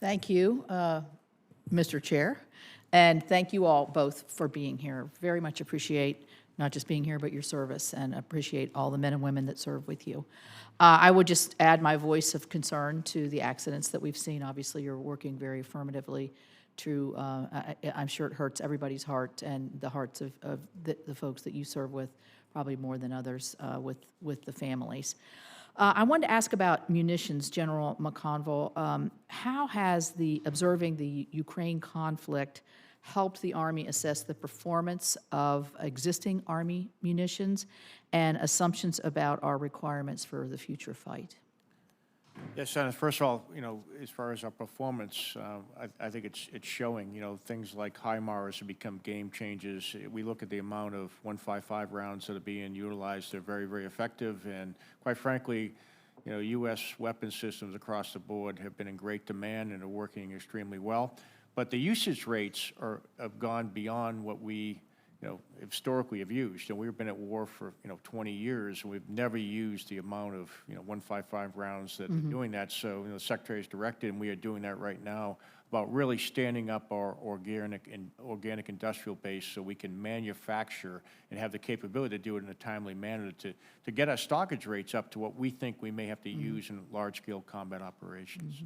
Thank you, Mr. Chair, and thank you all both for being here. Very much appreciate not just being here, but your service, and appreciate all the men and women that serve with you. I would just add my voice of concern to the accidents that we've seen. Obviously, you're working very affirmatively to, I'm sure it hurts everybody's heart and the hearts of the folks that you serve with, probably more than others, with the families. I wanted to ask about munitions, General McConville. How has observing the Ukraine conflict helped the Army assess the performance of existing Army munitions and assumptions about our requirements for the future fight? Yes, Senator. First of all, as far as our performance, I think it's showing. Things like HIMARS have become game changers. We look at the amount of 155 rounds that are being utilized; they're very, very effective. And quite frankly, U.S. weapon systems across the board have been in great demand and are working extremely well. But the usage rates have gone beyond what we historically have used. And we've been at war for 20 years, and we've never used the amount of 155 rounds that are doing that. So the Secretary has directed, and we are doing that right now, about really standing up our organic industrial base so we can manufacture and have the capability to do it in a timely manner to get our stockage rates up to what we think we may have to use in large-scale combat operations.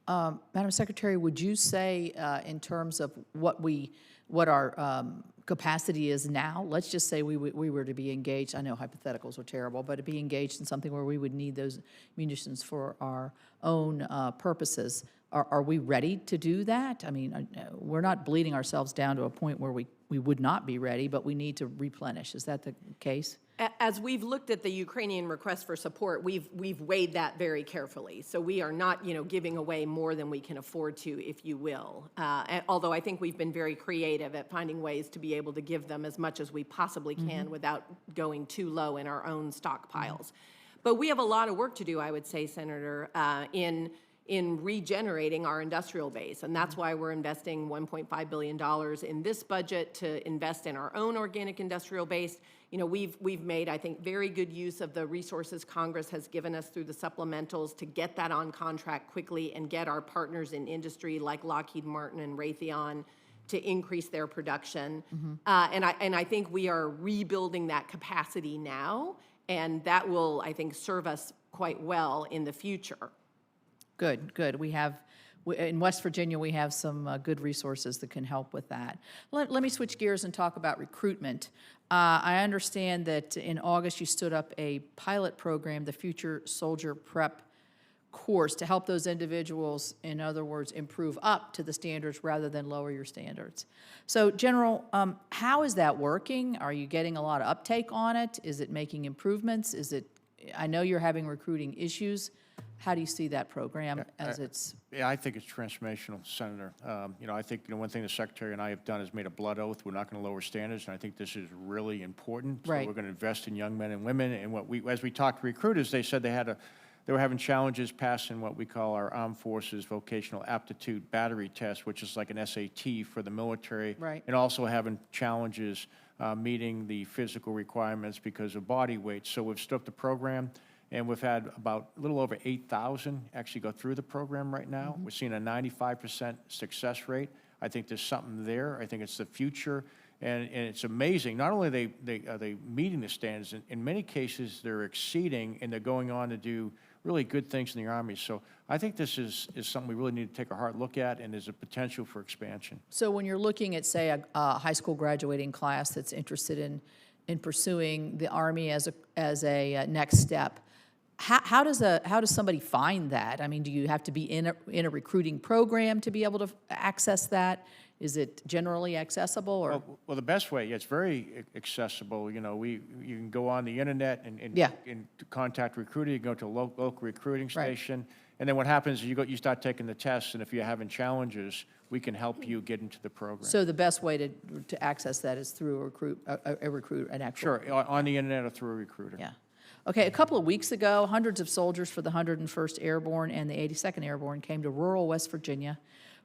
Madam Secretary, would you say in terms of what our capacity is now, let's just say we were to be engaged, I know hypotheticals are terrible, but to be engaged in something where we would need those munitions for our own purposes, are we ready to do that? I mean, we're not bleeding ourselves down to a point where we would not be ready, but we need to replenish. Is that the case? As we've looked at the Ukrainian request for support, we've weighed that very carefully. So we are not, giving away more than we can afford to, if you will. Although I think we've been very creative at finding ways to be able to give them as much as we possibly can without going too low in our own stockpiles. But we have a lot of work to do, I would say, Senator, in regenerating our industrial base. And that's why we're investing $1.5 billion in this budget to invest in our own organic industrial base. We've made, I think, very good use of the resources Congress has given us through the supplementals to get that on contract quickly and get our partners in industry like Lockheed Martin and Raytheon to increase their production. And I think we are rebuilding that capacity now, and that will, I think, serve us quite well in the future. Good, good. In West Virginia, we have some good resources that can help with that. Let me switch gears and talk about recruitment. I understand that in August you stood up a pilot program, the Future Soldier Prep course, to help those individuals, in other words, improve up to the standards rather than lower your standards. So, General, how is that working? Are you getting a lot of uptake on it? Is it making improvements? I know you're having recruiting issues. How do you see that program as it's? Yeah, I think it's transformational, Senator. I think one thing the Secretary and I have done is made a blood oath. We're not going to lower standards, and I think this is really important. Right. So we're going to invest in young men and women. And as we talked to recruiters, they said they were having challenges passing what we call our Armed Forces Vocational Aptitude Battery Test, which is like an SAT for the military. Right. And also having challenges meeting the physical requirements because of body weight. So we've stood up the program. And we've had about a little over 8,000 actually go through the program right now. We're seeing a 95% success rate. I think there's something there. I think it's the future. And it's amazing. Not only are they meeting the standards, in many cases they're exceeding, and they're going on to do really good things in the Army. So I think this is something we really need to take a hard look at, and there's a potential for expansion. So when you're looking at, say, a high school graduating class that's interested in pursuing the Army as a next step, how does somebody find that? I mean, do you have to be in a recruiting program to be able to access that? Is it generally accessible, or? Well, the best way, it's very accessible. You can go on the internet and contact recruiter. You can go to a local recruiting station, and then what happens is you start taking the tests, and if you're having challenges, we can help you get into the program. So the best way to access that is through a recruiter, an actual. Sure, on the internet or through a recruiter. Yeah. Okay, a couple of weeks ago, hundreds of soldiers for the 101st Airborne and the 82nd Airborne came to rural West Virginia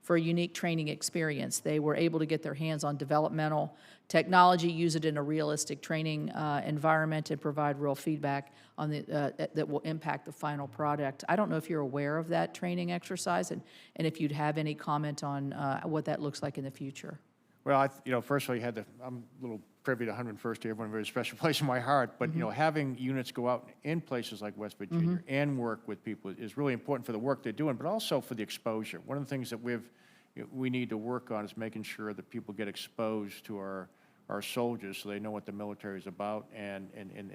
for a unique training experience. They were able to get their hands on developmental technology, use it in a realistic training environment, and provide real feedback on that will impact the final product. I don't know if you're aware of that training exercise, and if you'd have any comment on what that looks like in the future. Well, first of all, I'm a little privy to 101st Airborne, a very special place in my heart, but, having units go out in places like West Virginia and work with people is really important for the work they're doing, but also for the exposure. One of the things that we need to work on is making sure that people get exposed to our soldiers so they know what the military is about and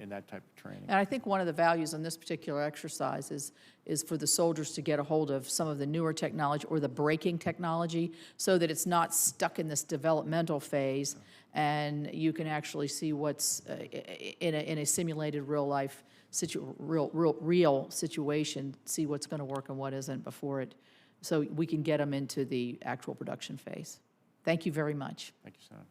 that type of training. And I think one of the values in this particular exercise is for the soldiers to get a hold of some of the newer technology or the braking technology so that it's not stuck in this developmental phase, and you can actually see what's in a simulated real situation, see what's going to work and what isn't before it, so we can get them into the actual production phase. Thank you very much. Thank you, Senator.